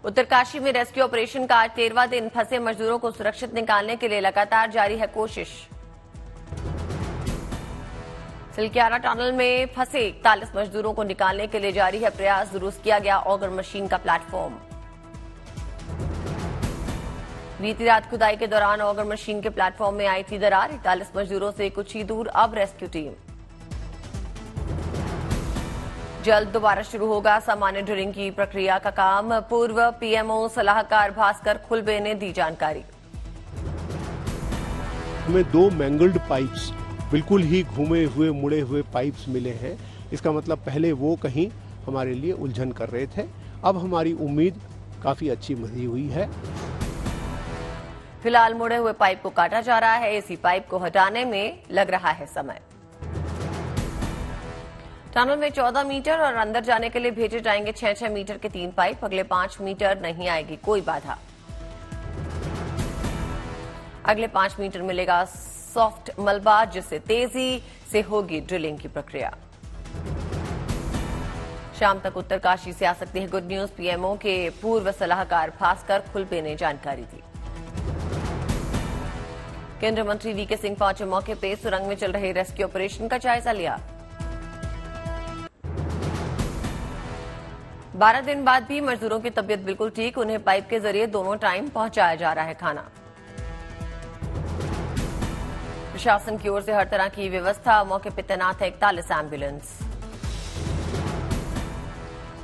उत्तरकाशी में rescue operation का आज 13वां दिन। फंसे मजदूरों को सुरक्षित निकालने के लिए लगातार जारी है कोशिश। सिलक्यारा टनल में फंसे 41 मजदूरों को निकालने के लिए जारी है प्रयास। दुरुस्त किया गया ऑगर मशीन का प्लेटफॉर्म। बीती रात खुदाई के दौरान ऑगर मशीन के प्लेटफॉर्म में आई थी दरार। 41 मजदूरों से कुछ ही दूर अब रेस्क्यू टीम। जल्द दोबारा शुरू होगा सामान्य ड्रिलिंग की प्रक्रिया का काम। पूर्व पीएमओ सलाहकार भास्कर खुलबे ने दी जानकारी। हमें 2 मैंगल्ड पाइप्स, बिल्कुल ही घूमे हुए मुड़े हुए पाइप्स मिले हैं। इसका मतलब पहले वो कहीं हमारे लिए उलझन कर रहे थे। अब हमारी उम्मीद काफी अच्छी बनी हुई है। फिलहाल मुड़े हुए पाइप को काटा जा रहा है। इसी पाइप को हटाने में लग रहा है समय। टनल में 14 मीटर और अंदर जाने के लिए भेजे जाएंगे 6-6 मीटर के 3 पाइप। अगले 5 मीटर नहीं आएगी कोई बाधा। अगले 5 मीटर मिलेगा सॉफ्ट मलबा, जिससे तेजी से होगी ड्रिलिंग की प्रक्रिया। शाम तक उत्तरकाशी से आ सकती है गुड न्यूज। पीएमओ के पूर्व सलाहकार भास्कर खुलबे ने जानकारी दी। केंद्रीय मंत्री वीके सिंह पहुंचे मौके पे। सुरंग में चल रहे रेस्क्यू ऑपरेशन का जायजा लिया। 12 दिन बाद भी मजदूरों की तबीयत बिल्कुल ठीक। उन्हें पाइप के जरिए दोनों टाइम पहुंचाया जा रहा है खाना। प्रशासन की ओर से हर तरह की व्यवस्था। मौके पर तैनात है 41 एम्बुलेंस।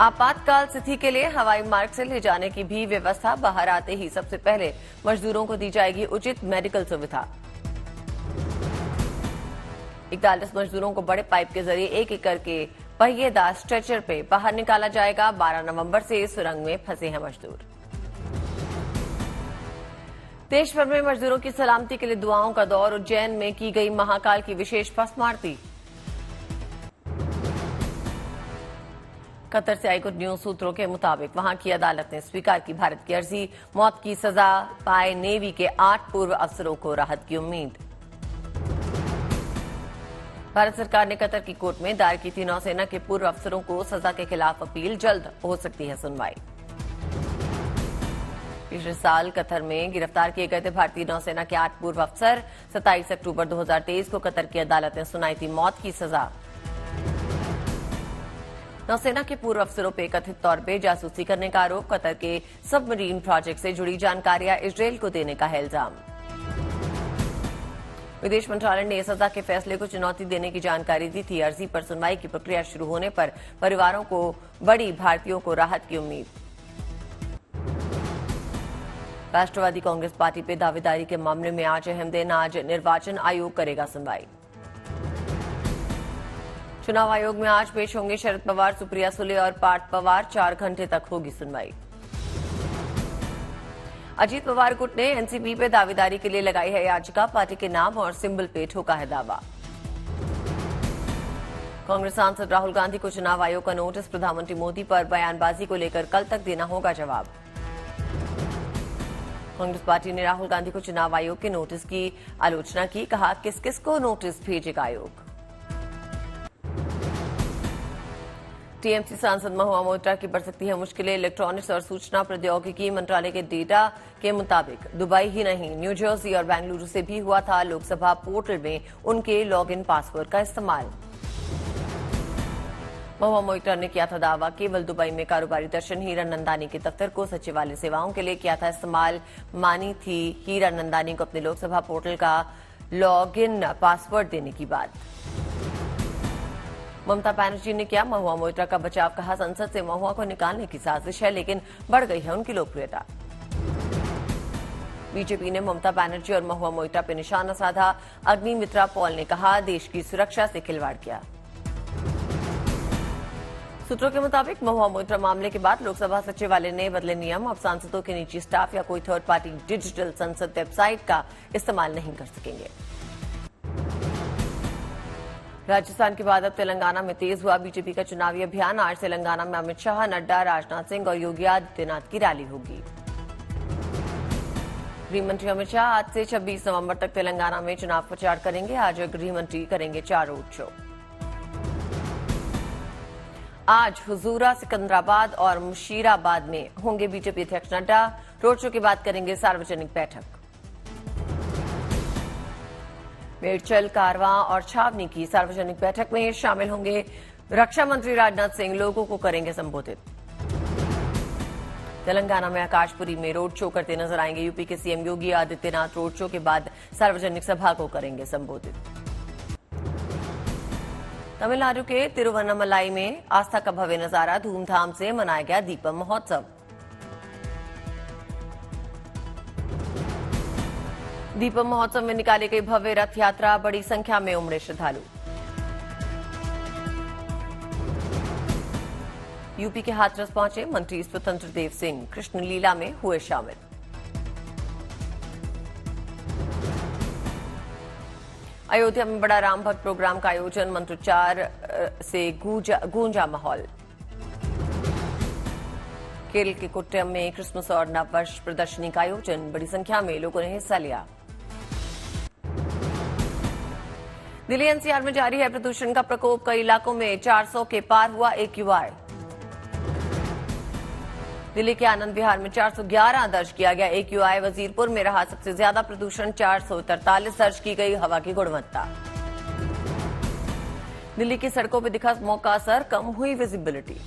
आपातकाल स्थिति के लिए हवाई मार्ग से ले जाने की भी व्यवस्था। बाहर आते ही सबसे पहले मजदूरों को दी जाएगी उचित मेडिकल सुविधा। 41 मजदूरों को बड़े पाइप के जरिए एक-एक करके पहिएदार स्ट्रेचर पे बाहर निकाला जाएगा। 12 नवंबर से सुरंग में फंसे हैं मजदूर। देश भर में मजदूरों की सलामती के लिए दुआओं का दौर। उज्जैन में की गई महाकाल की विशेष भस्म आरती। कतर से आई गुड न्यूज सूत्रों के मुताबिक वहां की अदालत ने स्वीकार की भारत की अर्जी। मौत की सजा पाए नेवी के 8 पूर्व अफसरों को राहत की उम्मीद। भारत सरकार ने कतर की कोर्ट में दायर की थी नौसेना के पूर्व अफसरों को सजा के खिलाफ अपील। जल्द हो सकती है सुनवाई। पिछले साल कतर में गिरफ्तार किए गए थे भारतीय नौसेना के 8 पूर्व अफसर। 27 अक्टूबर 2023 को कतर की अदालत ने सुनाई थी मौत की सजा। नौसेना के पूर्व अफसरों पर कथित तौर पर जासूसी करने का आरोप। कतर के सबमरीन प्रोजेक्ट से जुड़ी जानकारियां इजरायल को देने का है इल्जाम। विदेश मंत्रालय ने सजा के फैसले को चुनौती देने की जानकारी दी थी। अर्जी पर सुनवाई की प्रक्रिया शुरू होने पर परिवारों को बड़ी भारतीयों को राहत की उम्मीद। राष्ट्रवादी कांग्रेस पार्टी पे दावेदारी के मामले में आज अहम दिन। आज निर्वाचन आयोग करेगा सुनवाई। चुनाव आयोग में आज पेश होंगे शरद पवार, सुप्रिया सुले और पार्थ पवार। 4 घंटे तक होगी सुनवाई। अजीत पवार गुट ने एनसीपी पे दावेदारी के लिए लगाई है याचिका। पार्टी के नाम और सिंबल पे ठोका है दावा। कांग्रेस सांसद राहुल गांधी को चुनाव आयोग का नोटिस। प्रधानमंत्री मोदी पर बयानबाजी को लेकर कल तक देना होगा जवाब। कांग्रेस पार्टी ने राहुल गांधी को चुनाव आयोग के नोटिस की आलोचना की। कहा किस किस को नोटिस भेजेगा आयोग। टीएमसी सांसद महुआ मोइत्रा की बढ़ सकती है मुश्किलें। इलेक्ट्रॉनिक्स और सूचना प्रौद्योगिकी मंत्रालय के डेटा के मुताबिक दुबई ही नहीं, न्यू जर्सी और बेंगलुरु से भी हुआ था लोकसभा पोर्टल में उनके लॉगिन पासवर्ड का इस्तेमाल। महुआ मोइत्रा ने किया था दावा केवल दुबई में कारोबारी दर्शन हीरा नंदानी के दफ्तर को सचिवालय सेवाओं के लिए किया था इस्तेमाल। मानी थी हीरा नंदानी को अपने लोकसभा पोर्टल का लॉगिन पासवर्ड देने की बात। ममता बनर्जी ने किया महुआ मोइत्रा का बचाव। कहा संसद से महुआ को निकालने की साजिश है, लेकिन बढ़ गई है उनकी लोकप्रियता। बीजेपी ने ममता बनर्जी और महुआ मोइत्रा पर निशाना साधा। अग्निमित्रा पॉल ने कहा देश की सुरक्षा से खिलवाड़ किया। सूत्रों के मुताबिक महुआ मोइत्रा मामले के बाद लोकसभा सचिवालय ने बदले नियम। अब सांसदों के निजी स्टाफ या कोई थर्ड पार्टी डिजिटल संसद वेबसाइट का इस्तेमाल नहीं कर सकेंगे। राजस्थान के बाद अब तेलंगाना में तेज हुआ बीजेपी का चुनावी अभियान। आज तेलंगाना में अमित शाह, नड्डा, राजनाथ सिंह और योगी आदित्यनाथ की रैली होगी। गृहमंत्री अमित शाह आज से 26 नवंबर तक तेलंगाना में चुनाव प्रचार करेंगे। आज गृहमंत्री करेंगे 4 रोड शो। आज हुजूरा, सिकंदराबाद और मुशीराबाद में होंगे बीजेपी अध्यक्ष नड्डा। रोड शो के बाद करेंगे सार्वजनिक बैठक। मेडचल, कारवां और छावनी की सार्वजनिक बैठक में शामिल होंगे रक्षा मंत्री राजनाथ सिंह। लोगों को करेंगे संबोधित। तेलंगाना में आकाशपुरी में रोड शो करते नजर आएंगे। यूपी के CM Yogi Adityanath road show के बाद सार्वजनिक सभा को करेंगे संबोधित। तमिलनाडु के तिरुवन्नमलाई में आस्था का भव्य नजारा, धूमधाम से मनाया गया दीपम महोत्सव। दीपम महोत्सव में निकाली गई भव्य रथ यात्रा, बड़ी संख्या में उमड़े श्रद्धालु। यूपी के हाथरस पहुंचे मंत्री स्वतंत्र देव सिंह, कृष्ण लीला में हुए शामिल। अयोध्या में बड़ा राम भक्त प्रोग्राम का आयोजन, मंत्रोच्चार से गूंजा माहौल। केरल के कोट्टयम में क्रिसमस और नववर्ष प्रदर्शनी का आयोजन, बड़ी संख्या में लोगों ने हिस्सा लिया। दिल्ली एनसीआर में जारी है प्रदूषण का प्रकोप, कई इलाकों में 400 के पार हुआ AQI। दिल्ली के आनंद विहार में 411 दर्ज किया गया AQI। वजीरपुर में रहा सबसे ज्यादा प्रदूषण, 443 दर्ज की गई हवा की गुणवत्ता। दिल्ली की सड़कों पर दिखा स्मॉग का असर, कम हुई विजिबिलिटी।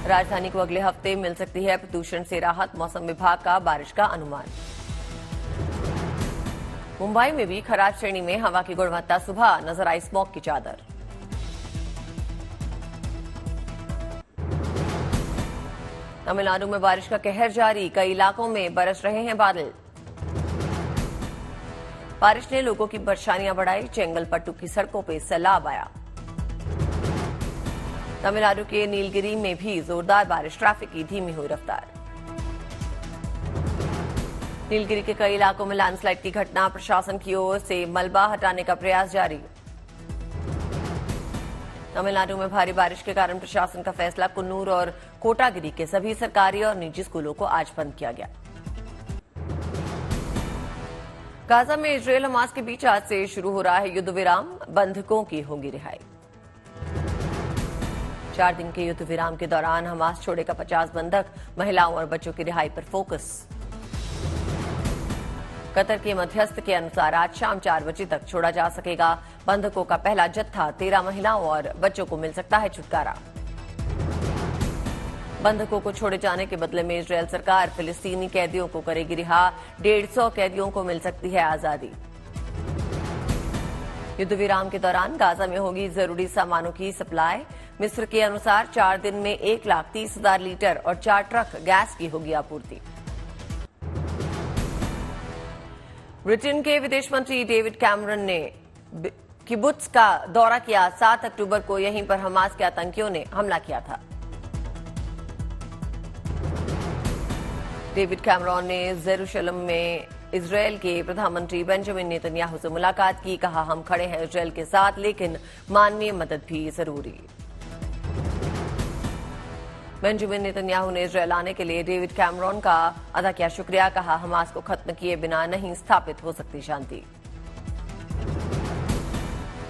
राजधानी को अगले हफ्ते मिल सकती है प्रदूषण से राहत, मौसम विभाग का बारिश का अनुमान। मुंबई में भी खराब श्रेणी में हवा की गुणवत्ता, सुबह नजर आई स्मॉग की चादर। तमिलनाडु में बारिश का कहर जारी, कई इलाकों में बरस रहे हैं बादल। बारिश ने लोगों की परेशानियां बढ़ाई, चेंगलपट्टू की सड़कों पर सैलाब आया। तमिलनाडु के नीलगिरी में भी जोरदार बारिश, ट्रैफिक की धीमी हुई रफ्तार। नीलगिरी के कई इलाकों में लैंडस्लाइड की घटना, प्रशासन की ओर से मलबा हटाने का प्रयास जारी। तमिलनाडु में भारी बारिश के कारण प्रशासन का फैसला, कुन्नूर और कोटागिरी के सभी सरकारी और निजी स्कूलों को आज बंद किया गया। गाजा में इजरायल हमास के बीच आज से शुरू हो रहा है युद्ध विराम, बंधकों की होगी रिहाई। 4 दिन के युद्ध विराम के दौरान हमास छोड़ेगा 50 बंधक, महिलाओं और बच्चों की रिहाई पर फोकस। कतर के मध्यस्थ के अनुसार आज शाम 4 बजे तक छोड़ा जा सकेगा बंधकों का पहला जत्था, 13 महिलाओं और बच्चों को मिल सकता है छुटकारा। बंधकों को छोड़े जाने के बदले में इजरायल सरकार फिलिस्तीनी कैदियों को करेगी रिहा, 150 कैदियों को मिल सकती है आजादी। युद्ध विराम के दौरान गाजा में होगी जरूरी सामानों की सप्लाई। मिस्र के अनुसार 4 दिन में 1,30,000 लीटर और 4 ट्रक गैस की होगी आपूर्ति। ब्रिटेन के विदेश मंत्री डेविड कैमरन ने किबुत्स का दौरा किया। 7 अक्टूबर को यहीं पर हमास के आतंकियों ने हमला किया था। डेविड कैमरन ने जेरूशलम में इजरायल के प्रधानमंत्री बेंजामिन नेतन्याहू से मुलाकात की। कहा, हम खड़े हैं इजरायल के साथ, लेकिन मानवीय मदद भी जरूरी। बेंजामिन नेतन्याहू ने इजरायल आने के लिए डेविड कैमरन का अदा किया शुक्रिया। कहा, हमास को खत्म किए बिना नहीं स्थापित हो सकती शांति।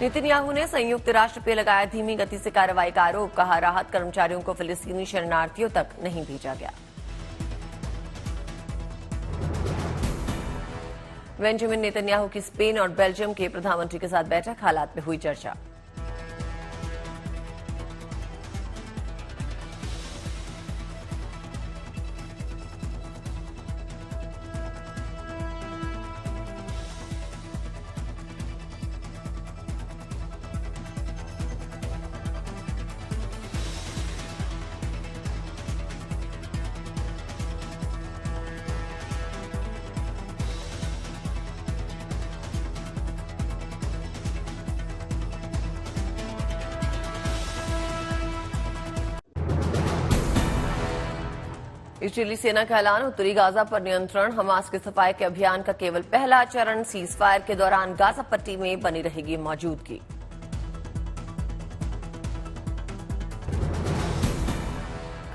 नेतन्याहू ने संयुक्त राष्ट्र पे लगाया धीमी गति से कार्रवाई का आरोप। कहा, राहत कर्मचारियों को फिलिस्तीनी शरणार्थियों तक नहीं भेजा गया। बेंजामिन नेतन्याहू की स्पेन और बेल्जियम के प्रधानमंत्री के साथ बैठक, हालात में हुई चर्चा। इजरायली सेना का ऐलान, उत्तरी गाजा पर नियंत्रण। हमास के सफाई के अभियान का केवल पहला चरण। सीज फायर के दौरान गाजा पट्टी में बनी रहेगी मौजूदगी।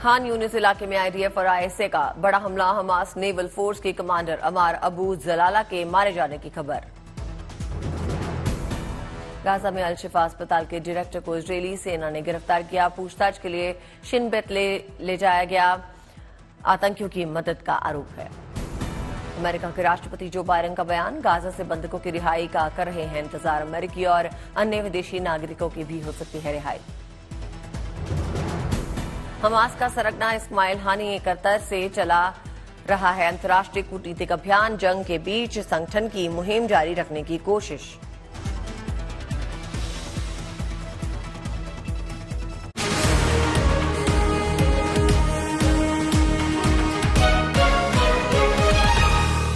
खान यूनिस इलाके में आईडीएफ और आईएसए का बड़ा हमला। हमास नेवल फोर्स के कमांडर अमार अबू जलाला के मारे जाने की खबर। गाजा में अल शिफा अस्पताल के डायरेक्टर को इजरायली सेना ने गिरफ्तार किया। पूछताछ के लिए शिन बेत ले जाया गया। आतंकियों की मदद का आरोप है। अमेरिका के राष्ट्रपति जो बाइडेन का बयान, गाजा से बंधकों की रिहाई का कर रहे हैं इंतजार। अमेरिकी और अन्य विदेशी नागरिकों की भी हो सकती है रिहाई। हमास का सरगना इस्माइल हानी 71 से चला रहा है अंतर्राष्ट्रीय कूटनीतिक अभियान। जंग के बीच संगठन की मुहिम जारी रखने की कोशिश।